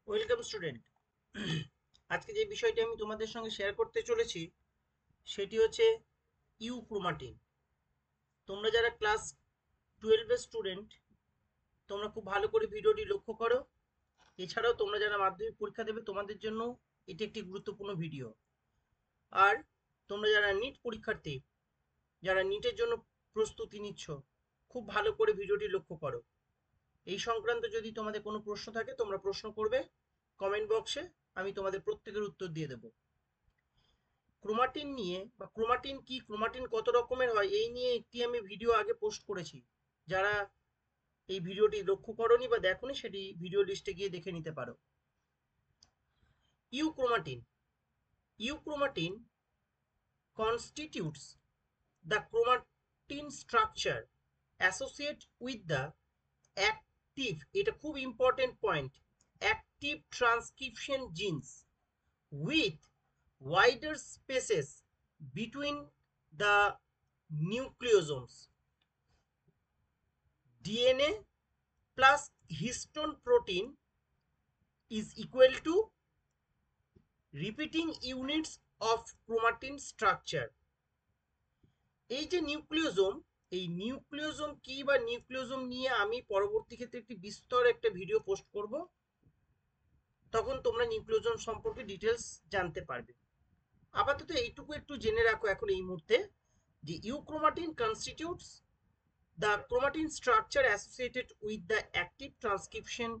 Welcome student. আজকে যে বিষয়টি আমি তোমাদের সঙ্গে শেয়ার করতে চলেছি সেটি হচ্ছে ইউক্রোমাটিন। তোমরা যারা ক্লাস 12-এর স্টুডেন্ট, তোমরা খুব ভালো করে ভিডিওটি লক্ষ্য করো। এছাড়াও তোমরা যারা মাধ্যমিক পরীক্ষা দেবে তোমাদের জন্য এটি একটি গুরুত্বপূর্ণ ভিডিও। আর তোমরা যারা নিট পরীক্ষার্থী, যারা নিটের জন্য প্রস্তুতি নিচ্ছ, খুব ভালো করে ভিডিওটি লক্ষ্য করো। এই সংক্রান্ত যদি তোমাদের কোনো প্রশ্ন থাকে তোমরা প্রশ্ন করবে কমেন্ট বক্সে, আমি তোমাদের প্রত্যেকের উত্তর দিয়ে দেবো। ক্রোমাটিন নিয়ে বা ক্রোমাটিন কি, ক্রোমাটিন কত রকমের হয়, এই নিয়ে একটি আমি ভিডিও আগে পোস্ট করেছি। যারা এই ভিডিওটি লক্ষ্য করনি বা দেখোনি সেটি ভিডিও লিস্টে গিয়ে দেখে নিতে পারো। Euchromatin euchromatin constitutes the chromatin structure associated with the active, এটা খুব important point, active transcription genes with wider spaces between the nucleosomes. DNA plus histone protein is equal to repeating units of chromatin structure. এই যে nucleosome, এই nucleosome কি বা nucleosome নিয়ে আমি পরবর্তী ক্ষেত্রে একটি বিস্তর একটা ভিডিও পোস্ট করব, তখন তোমরা নিউক্লিওজোম সম্পর্কে ডিটেলস জানতে পারবে। আপাতত এইটুকু একটু জেনে রাখো এখন এই মুহূর্তে, যে euchromatin constitutes the chromatin structure associated with the active transcription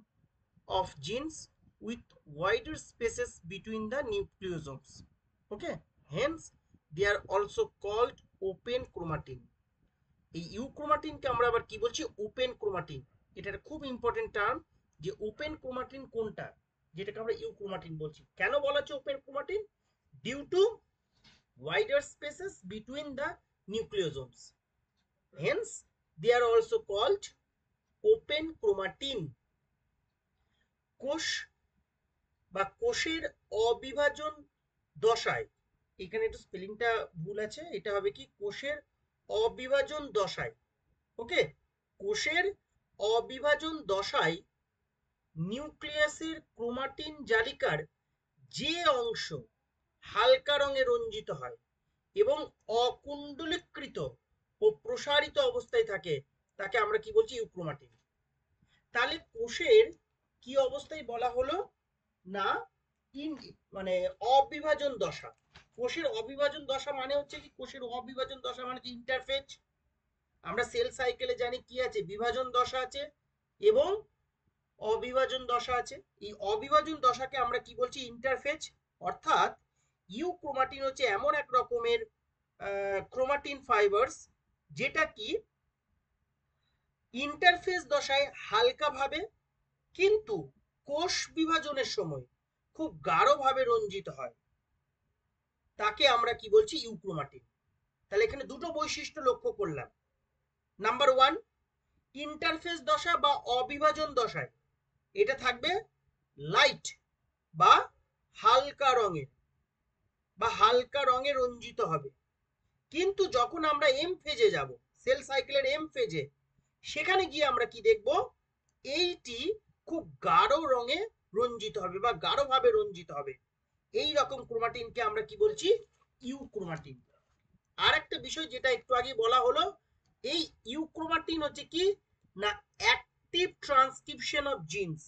of genes with wider spaces between the nucleosomes. Okay, hence they are also called open chromatin. এই ইউক্রোমাটিনকে আমরা আবার কি বলছি? Open chromatin. এটা একটা খুব ইম্পর্টেন্ট টার্ম, যে ওপেন ক্রোমাটিন কোনটা, যেটাকে আমরা ইউক্রোমাটিন বলছি। কেন বলা হচ্ছে open chromatin? Due to wider spaces between the nucleosomes. Hence, they are also called open chromatin. কোষ বা কোষের অবিভাজন দশায়, এখানে একটু স্পেলিংটা ভুল আছে, এটা হবে কি কোষের অবিভাজন দশায়। ওকে, কোষের অবিভাজন দশায় নিউক্লিয়াসের ক্রোমাটিন জালিকার যে অংশ হালকা রঙে রঞ্জিত হয় এবং অকুণ্ডলীকৃত ও প্রসারিত অবস্থায় থাকে, তাকে আমরা কি বলছি? ইউক্রোমাটিন। তাহলে কোষের কি অবস্থায় বলা হলো না, মানে অবিভাজন দশা। কোষের অবিভাজন দশা মানে হচ্ছে কি, কোষের অবিভাজন দশা মানে হচ্ছে ইন্টারফেজ। আমরা সেল সাইকেলে জানি কি আছে, বিভাজন দশা আছে এবং অবিভাজন দশা আছে। এই অবিভাজন দশাকে আমরা কি বলছি? ইন্টারফেজ। অর্থাৎ ইউক্রোমাটিন হচ্ছে এমন এক রকমের ক্রোমাটিন ফাইবার্স, যেটা কি ইন্টারফেজ দশায় হালকাভাবে কিন্তু কোষ বিভাজনের সময় খুব গাঢ়ভাবে রঞ্জিত হয়, তাকে আমরা কি বলছি? ইউক্রোমাটিন। তাহলে এখানে দুটো বৈশিষ্ট্য লক্ষ্য করলাম। নাম্বার ওয়ান, ইন্টারফেস দশা বা অবিভাজন দশায় এটা থাকবে লাইট বা হালকা রঙের, বা হালকা রঙে রঞ্জিত হবে। কিন্তু যখন আমরা এম ফেজে যাব, সেল সাইকেলের এম ফেজে, সেখানে গিয়ে আমরা কি দেখব? এইটি খুব গাঢ় রঙে রঞ্জিত হবে বা গাঢ়ভাবে রঞ্জিত হবে। এই রকম ক্রোমাটিনকে আমরা কি বলছি? ইউক্রোমাটিন। আর একটা বিষয় যেটা একটু আগে বলা হলো, এই ইউক্রোমাটিন হচ্ছে কি না, অ্যাক্টিভ ট্রান্সক্রিপশন অফ জিনস।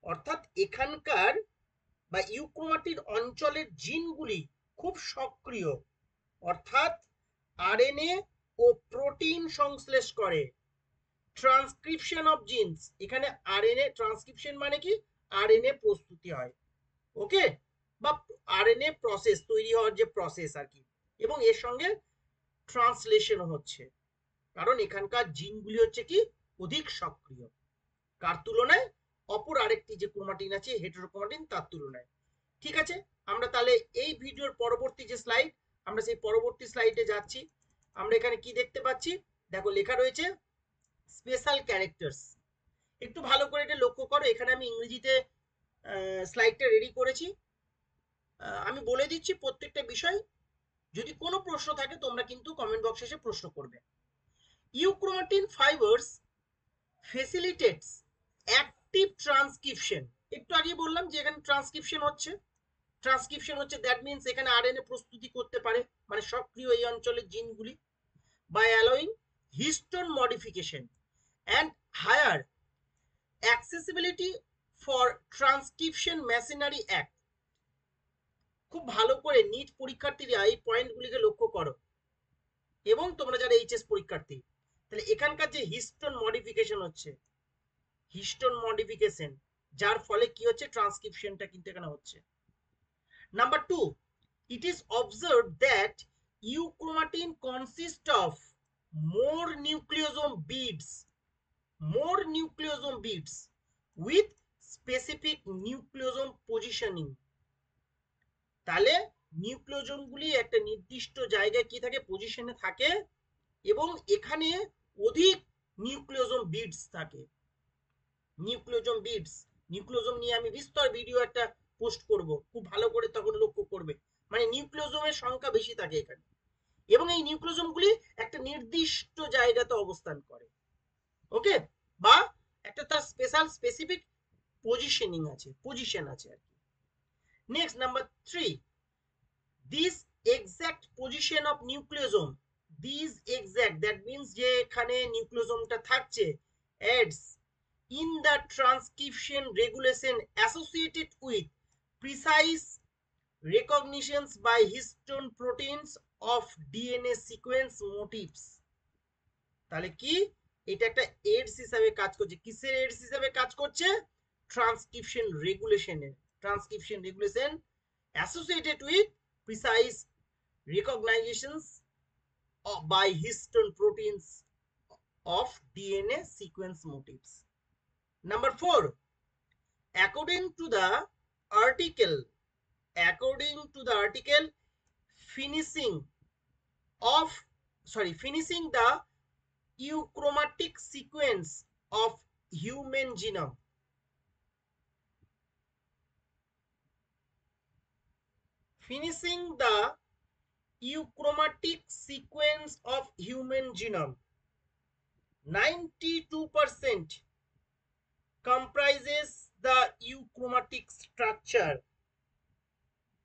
অর্থাৎ এখানকার বা ইউক্রোমাটিন অঞ্চলের জিনগুলি খুব সক্রিয়, অর্থাৎ আরএনএ ও প্রোটিন সংশ্লেষ করে। ট্রান্সক্রিপশন অফ জিনস, এখানে আরএনএ ট্রান্সক্রিপশন মানে কি? আরএনএ প্রস্তুতি হয়, ওকে, বা আরএনএ প্রসেস তৈরি হওয়ার যে প্রসেস আর কি, এবং এর সঙ্গে ট্রান্সলেশন হচ্ছে, কারণ এখানকার জিনগুলি হচ্ছে কি অধিক সক্রিয়, কার তুলনায়? অপর আরেকটি যে ক্রোমাটিন আছে হেটেরোক্রোমাটিন, তার তুলনায়। ঠিক আছে, আমরা তাহলে এই ভিডিওর পরবর্তী যে স্লাইড, আমরা সেই পরবর্তী স্লাইডে যাচ্ছি। আমরা এখানে কি দেখতে পাচ্ছি? দেখো লেখা রয়েছে স্পেশাল ক্যারেক্টার্স। একটু ভালো করে এটা লক্ষ্য করো, এখানে আমি ইংরেজিতে স্লাইডটা রেডি করেছি। আমি বলে দিচ্ছি প্রত্যেকটা বিষয়, যদি কোনো প্রশ্ন থাকে তোমরা কিন্তু কমেন্ট বক্সে এসে প্রশ্ন করবে। Euchromatin fibres facilitates active transcription, একটু আগে বললাম যে এখানে ট্রান্সক্রিপশন হচ্ছে। ট্রান্সক্রিপশন হচ্ছে দ্যাট মিনস এখানে আরএনএ প্রস্তুতি করতে পারে, মানে সক্রিয় এই অঞ্চলের জিনগুলি, by allowing histone modification and higher accessibility for transcription machinery act. খুব ভালো করে নিট পরীক্ষার্থীরা এই পয়েন্টগুলিকে লক্ষ্য করো, এবং তোমরা যারা এইচএস পরীক্ষার্থী, তাহলে এখানকার যে হিস্টোন মডিফিকেশন হচ্ছে, হিস্টোন মডিফিকেশন, যার ফলে কি হচ্ছে, ট্রান্সক্রিপশনটা কিন্তু এখানে হচ্ছে। Number 2, it is observed that euchromatin consists of more nucleosome beads with specific nucleosome positioning। তাহলে নিউক্লিওজোমগুলি একটা নির্দিষ্ট জায়গায় কি থাকে, পজিশনে থাকে, এবং এখানে অধিক নিউক্লিওজোম বিডস থাকে। নিউক্লিওজোম নিয়ে আমি বিস্তর ভিডিও একটা পোস্ট করব, খুব ভালো করে তখন লক্ষ্য করবে, মানে নিউক্লিওজোমের সংখ্যা বেশি থাকে এখানে, এবং এই নিউক্লিওজোমগুলি একটা নির্দিষ্ট জায়গাতে অবস্থান করে, ওকে, বা একটা তার স্পেসিফিক পজিশন আছে আর কি। Next number 3, this exact position of nucleosome, that means যে এখানে নিউক্লিওজোমটা থাকছে, adds in the transcription regulation associated with precise recognitions by histone proteins of DNA sequence motifs। তাহলে কি, এটা একটা এডস হিসাবে কাজ করছে। কিসের এডস হিসাবে কাজ করছে? Transcription regulation associated with precise recognitions by histone proteins of DNA sequence motifs. Number 4, according to the article finishing the euchromatic sequence of human genome, finishing the euchromatic sequence of human genome 92% comprises the euchromatic structure।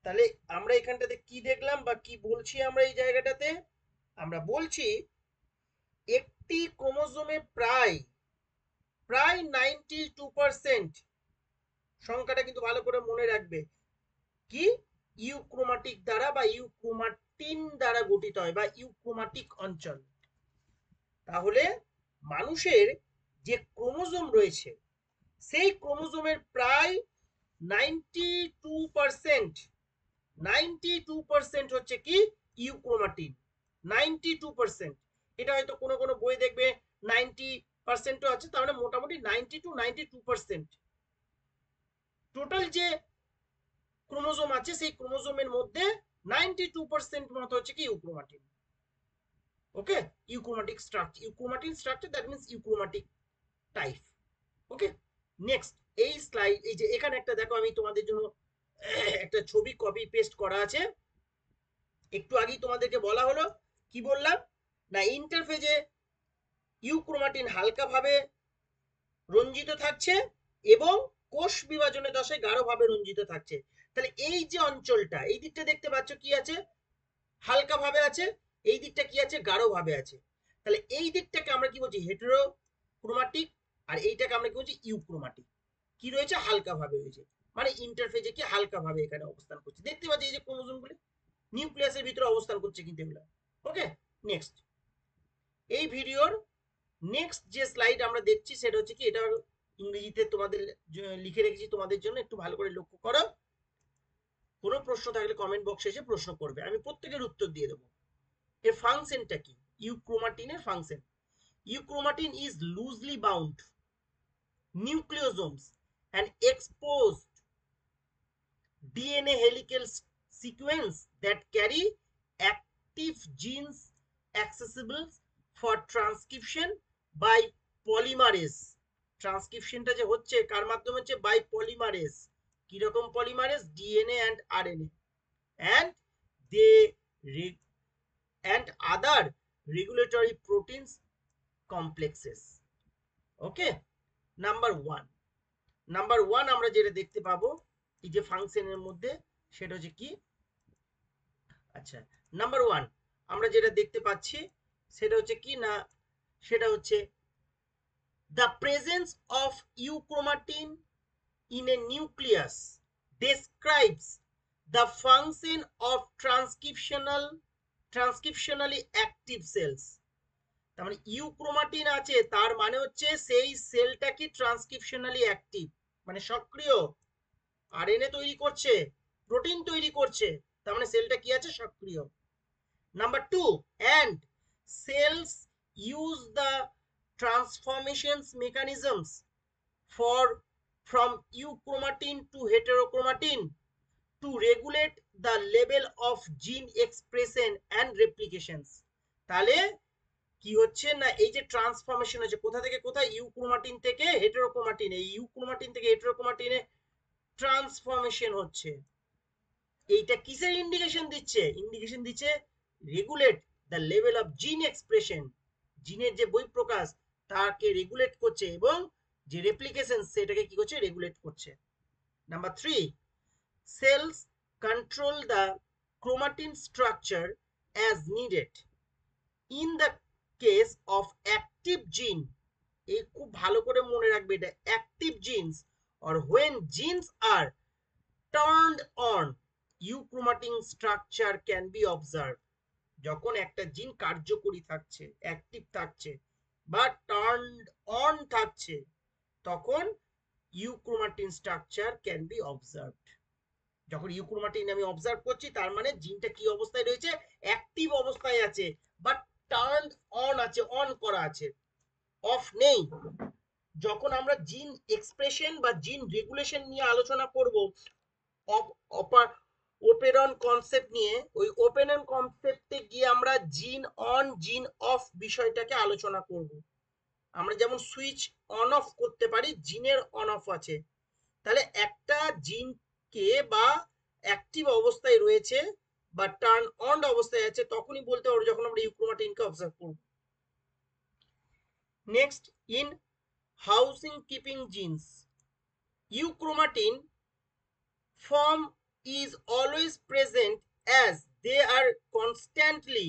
তাহলে আমরা এখানটাতে কি দেখলাম বা কি বলছি, আমরা এই জায়গাটাতে আমরা বলছি একটি ক্রোমোজোমে প্রায় 92%, সংখ্যাটা কিন্তু ভালো করে মনে রাখবে, কি ইউক্রোমাটিক দ্বারা বা ইউক্রোমাটিন দ্বারা গঠিত হয়, বা ইউক্রোমাটিক অঞ্চল। তাহলে মানুষের যে ক্রোমোজোম রয়েছে, সেই ক্রোমোজোমের প্রায় 92% হচ্ছে কি ইউক্রোমাটিন। 92%, এটা হয়তো কোনো কোনো বই দেখবে 90%ও আছে, তাহলে মোটামুটি 92% টোটাল যে ক্রোমোজোম আছে, সেই ক্রোমোজোমের মধ্যে 92% মতো হচ্ছে কি euchromatin. Okay, euchromatic structure that means euchromatic type. Okay, next এই স্লাইড, এই যে এখানে একটা দেখো, আমি তোমাদের জন্য একটা ছবি কপি পেস্ট করা আছে। একটু আগেই তোমাদেরকে বলা হলো, কি বললাম না, ইন্টারফেজে ইউক্রোমাটিন হালকাভাবে রঞ্জিত থাকছে এবং কোষ বিভাজনের দশায় গাঢ়ভাবে রঞ্জিত থাকছে। তাহলে এই যে অঞ্চলটা, এই দিকটা দেখতে পাচ্ছ কি আছে, হালকাভাবে আছে, এই দিকটা কি আছে, গাঢ়ভাবে আছে। তাহলে এই দিকটাকে আমরা কি বলছি, হেটেরোক্রোমাটিক, আর এইটাকে আমরা কি বলছি, ইউক্রোমাটিক। কি রয়েছে, হালকাভাবে রয়েছে, মানে ইন্টারফেজে কি হালকাভাবে এখানে অবস্থান করছে। দেখতে পাচ্ছি এই যে ক্রোমোজোমগুলি নিউক্লিয়াসের ভিতরে অবস্থান করছে কিন্তু এগুলো। ওকে, নেক্সট এই ভিডিওর নেক্সট যে স্লাইড আমরা দেখছি সেটা হচ্ছে কি, এটা ইংরেজিতে তোমাদের লিখে রেখেছি তোমাদের জন্য, একটু ভালো করে লক্ষ্য করো। কোনো প্রশ্ন থাকলে কমেন্ট বক্সে এসে প্রশ্ন করবে, আমি প্রত্যেকের উত্তর দিয়ে দেবো। এর ফাংশনটা কি, ইউক্রোমাটিনের function, euchromatin is loosely bound nucleosomes and exposed DNA helical sequence that carry active genes accessible for transcription by polymerase। ট্রান্সক্রিপশনটা যে হচ্ছে কার মাধ্যমে হচ্ছে, বাই পলিমারেজ। কি রকম polymerase, DNA and RNA, and they and other regulatory proteins complexes। Okay, number 1, number 1 আমরা যেটা দেখতে পাবো এই যে ফাংশনের মধ্যে সেটা হচ্ছে কি, আচ্ছা নাম্বার 1 আমরা যেটা দেখতে পাচ্ছি সেটা হচ্ছে কি না, সেটা হচ্ছে the presence of euchromatin in a nucleus describes the function of transcriptionally active cells। তার মানে ইউক্রোমাটিন আছে তার মানে হচ্ছে সেই সেলটা কি ট্রান্সক্রিপশনালি অ্যাক্টিভ, মানে সক্রিয়, আরএনএ তৈরি করছে, প্রোটিন তৈরি করছে, তার মানে সেলটা কি আছে, সক্রিয়। Number 2, and cells use the transformations mechanisms for from euchromatin to heterochromatin to regulate the level of gene expression and replications। তাহলে কি হচ্ছে না, এই যে ট্রান্সফরমেশন হচ্ছে কোথা থেকে কোথায়, ইউক্রোমাটিন থেকে হেটেরোক্রোমাটিন, এই ইউক্রোমাটিন থেকে হেটেরোক্রোমাটিনে ট্রান্সফরমেশন হচ্ছে। এইটা কিসের ইন্ডিকেশন দিচ্ছে, ইন্ডিকেশন দিচ্ছে রেগুলেট দ্য লেভেল অফ জিন এক্সপ্রেশন, জিনের যে বহিঃপ্রকাশ তাকে রেগুলেট করছে এবং যে রেপ্লিকেশন সেটাকে কি করছে, রেগুলেট করছে। Number 3, cells control the chromatin structure as needed in the case of active gene। এই খুব ভালো করে মনে রাখবে এটা, active genes or when genes are turned on euchromatin structure can be observed। যখন একটা জিন কার্যকরী থাকছে, অ্যাক্টিভ থাকছে বা টার্নড অন থাকছে তখন euchromatin structure can be observed. যখন ইউক্রোমাটিন আমি অবজার্ভ করছি তার মানে জিনটা কি অবস্থায় রয়েছে, অ্যাক্টিভ অবস্থায় আছে বা টার্ন অন আছে, অন করা আছে, অফ নেই। যখন আমরা জিন এক্সপ্রেশন বা জিন রেগুলেশন নিয়ে আলোচনা করব, ওপেরন কনসেপ্ট নিয়ে, ওই ওপেরন কনসেপ্টে গিয়ে আমরা জিন অন জিন অফ বিষয়টাকে আলোচনা করব। আমরা যেমন সুইচ অন অফ করতে পারি, জিনের অন অফ আছে। তাহলে একটা জিনকে বা অ্যাক্টিভ অবস্থায় রয়েছে বা টার্ন অন অবস্থায় আছে তখনই বলতে পারবো যখন আমরা ইউক্রোমাটিনকে অবজার্ভ করব। Next, in housing keeping genes euchromatin form is always present as they are constantly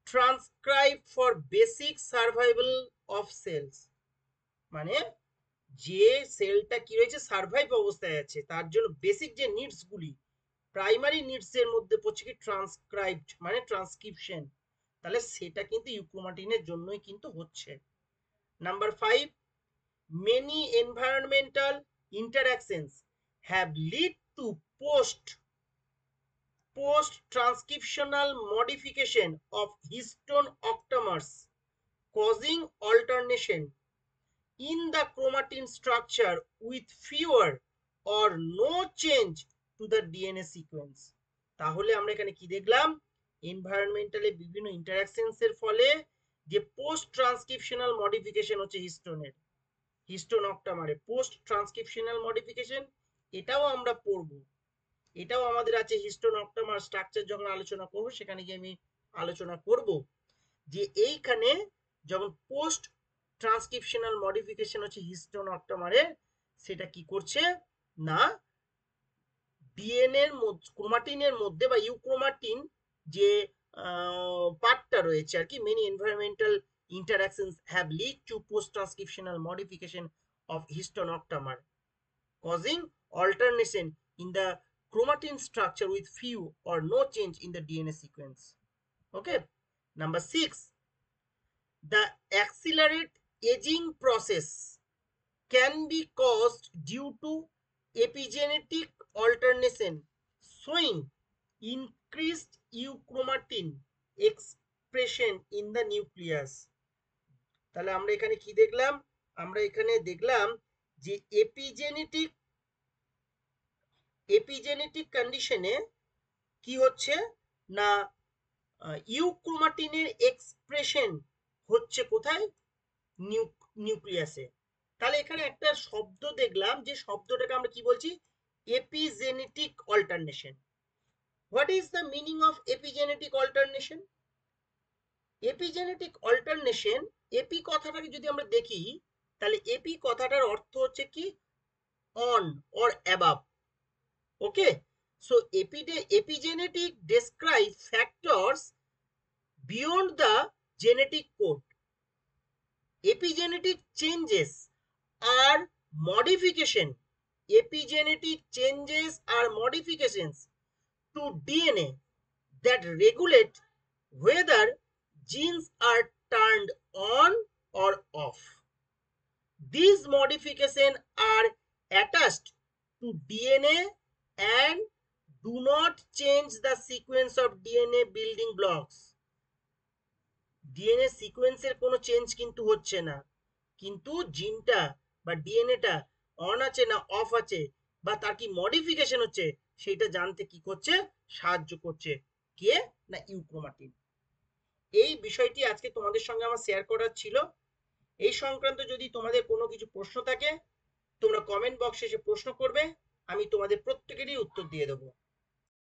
transcribed for basic survival of cells। মানে যে সেলটা কি রয়েছে, সার্ভাইভ অবস্থায় আছে, তার জন্য বেসিক যে নিডস গুলি, প্রাইমারি নিডস এর মধ্যে পড়ছে কি ট্রান্সক্রাইবড মানে ট্রান্সক্রিপশন, তাহলে সেটা কিন্তু ইউক্রোমাটিনের জন্যই কিন্তু হচ্ছে। Number 5, many environmental interactions have lead to post transcriptional modification of histone octamers causing alternation in the chromatin structure with fewer or no change to the DNA sequence। তাহলে আমরা এখানে কি দেখলাম, এনভায়রনমেন্টালে বিভিন্ন ইন্টারঅ্যাকশনস এর ফলে যে পোস্ট ট্রান্সক্রিপশনাল মডিফিকেশন হচ্ছে হিস্টোনের, হিস্টোন অক্টামারে পোস্ট ট্রান্সক্রিপশনাল মডিফিকেশন, এটাও আমরা পড়বো, এটাও আমাদের আছে হিস্টোন অক্টামার স্ট্রাকচার যখন আলোচনা করব সেখানে গিয়ে আমি আলোচনা করব যে এইখানে যখন পোস্ট ট্রান্সক্রিপশনাল মডিফিকেশন হচ্ছে হিস্টোন অক্টামারের, সেটা কি করছে না ডিএনএ এর মধ্যে, ক্রোমাটিনের মধ্যে বা ইউক্রোমাটিন যে পার্টটা রয়েছে আর কি, many environmental interactions have lead to post transcriptional modification of histone octamer causing alternation in the chromatin structure with few or no change in the DNA sequence। Okay, number 6, the accelerate aging process can be caused due to epigenetic alternation showing increased euchromatin expression in the nucleus। তাহলে আমরা এখানে কি দেখলাম, আমরা এখানে দেখলাম যে epigenetic কন্ডিশনে কি হচ্ছে না, ইউক্রোমাটিনের এক্সপ্রেশন হচ্ছে কোথায়, নিউক্লিয়াসে। তাহলে এখানে একটা শব্দ দেখলাম, যে শব্দটাকে আমরা কি বলছি, epigenetic alternation. What is the meaning of epigenetic alternation? Epigenetic alternation, epi কথাটাকে যদি আমরা দেখি তাহলে এপি কথাটার অর্থ হচ্ছে কি on or above. Okay, so epigenetic describe factors beyond the genetic code. Epigenetic changes are modification. Epigenetic changes are modifications to DNA that regulate whether genes are turned on or off. These modifications are attached to DNA and do not change the sequence of DNA building blocks. DNA সিকোয়েন্সের কোনো change কিন্তু হচ্ছে না, কিন্তু জিনটা বা ডিএনএটা on আছে না অফ আছে বা তার কি মডিফিকেশন হচ্ছে সেটা জানতে কি করছে, সাহায্য করছে কে না ইউক্রোমাটিন। এই বিষয়টি আজকে তোমাদের সঙ্গে আমার শেয়ার করার ছিল। এই সংক্রান্ত যদি তোমাদের কোনো কিছু প্রশ্ন থাকে তোমরা কমেন্ট বক্সে এসে প্রশ্ন করবে, আমি তোমাদের প্রত্যেকেরই উত্তর দিয়ে দেবো।